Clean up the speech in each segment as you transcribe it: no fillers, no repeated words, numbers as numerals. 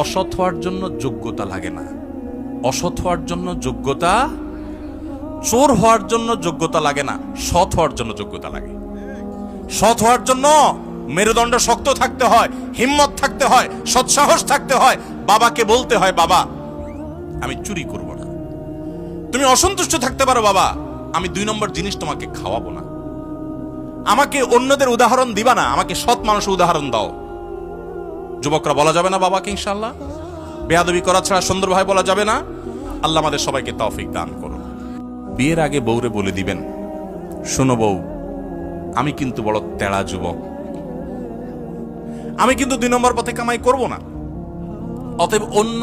অসৎ হওয়ার জন্য যোগ্যতা লাগে না। অসৎ হওয়ার জন্য যোগ্যতা, চোর হওয়ার জন্য যোগ্যতা লাগে না, সৎ হওয়ার জন্য যোগ্যতা লাগে। সৎ হওয়ার জন্য মেরুদণ্ড শক্ত থাকতে হয়, হিম্মত থাকতে হয়, সৎসাহস থাকতে হয়। বাবাকে বলতে হয়, বাবা আমি চুরি করব না। তুমি অসন্তুষ্ট থাকতে পারো, বাবা আমি 2 নম্বর জিনিস তোমাকে খাওয়াবো না। আমাকে অন্যদের উদাহরণ দিবা না, আমাকে সৎ মানুষের উদাহরণ দাও। যুবকরা বলা যাবে না বাবাকে ইনশাআল্লাহ? বেয়াদবি করা ছাড়া সুন্দরভাবে বলা যাবে না। আল্লাহ আমাদের সবাইকে তৌফিক দান করুন। বিয়ের আগে বউরে বলে দিবেন, শোনো বউ, আমি কিন্তু বড় তেড়া যুবক, আমি কিন্তু 2 নম্বর পথে কামাই করব না। অতএব অন্য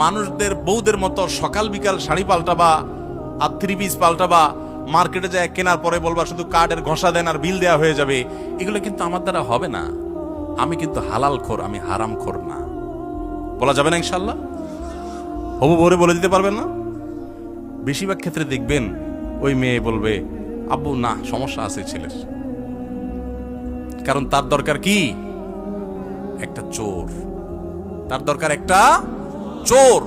মানুষদের বউদের মতো সকাল বিকাল শাড়ি পাল্টাবা আর 3 পিস পাল্টাবা, মার্কেটে যায় কেনার পরে বলবা শুধু কার্ডের ঘষা দেন আর বিল দেওয়া হয়ে যাবে, এগুলো কিন্তু আমার দ্বারা হবে না। আমি কিন্তু হালাল খোর, আমি হারাম খোর না। বলা যাবে না ইনশাআল্লাহ? হবু বউরে বলে দিতে পারবেন না? বেশিরভাগ ক্ষেত্রে দেখবেন ওই মেয়ে বলবে, আব্বু না সমস্যা আছে ছেলের, কারণ তার দরকার কি? একটা চোর। তার দরকার একটা চোর,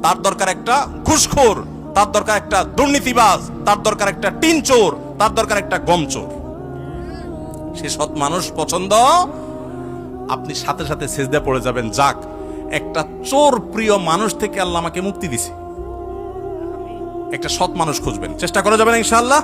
তার দরকার একটা ঘুষখোর, তার দরকার একটা দুর্নীতিবাজ, তার দরকার একটা টিন চোর, তার দরকার একটা গম চোর। সে সৎ মানুষ পছন্দ, আপনি সাথে সাথে সেজদা পড়ে যাবেন, যাক একটা চোর প্রিয় মানুষ থেকে আল্লাহ আমাকে মুক্তি দিছে। একটা সৎ মানুষ খুঁজবেন, চেষ্টা করা যাবে না ইনশাআল্লাহ?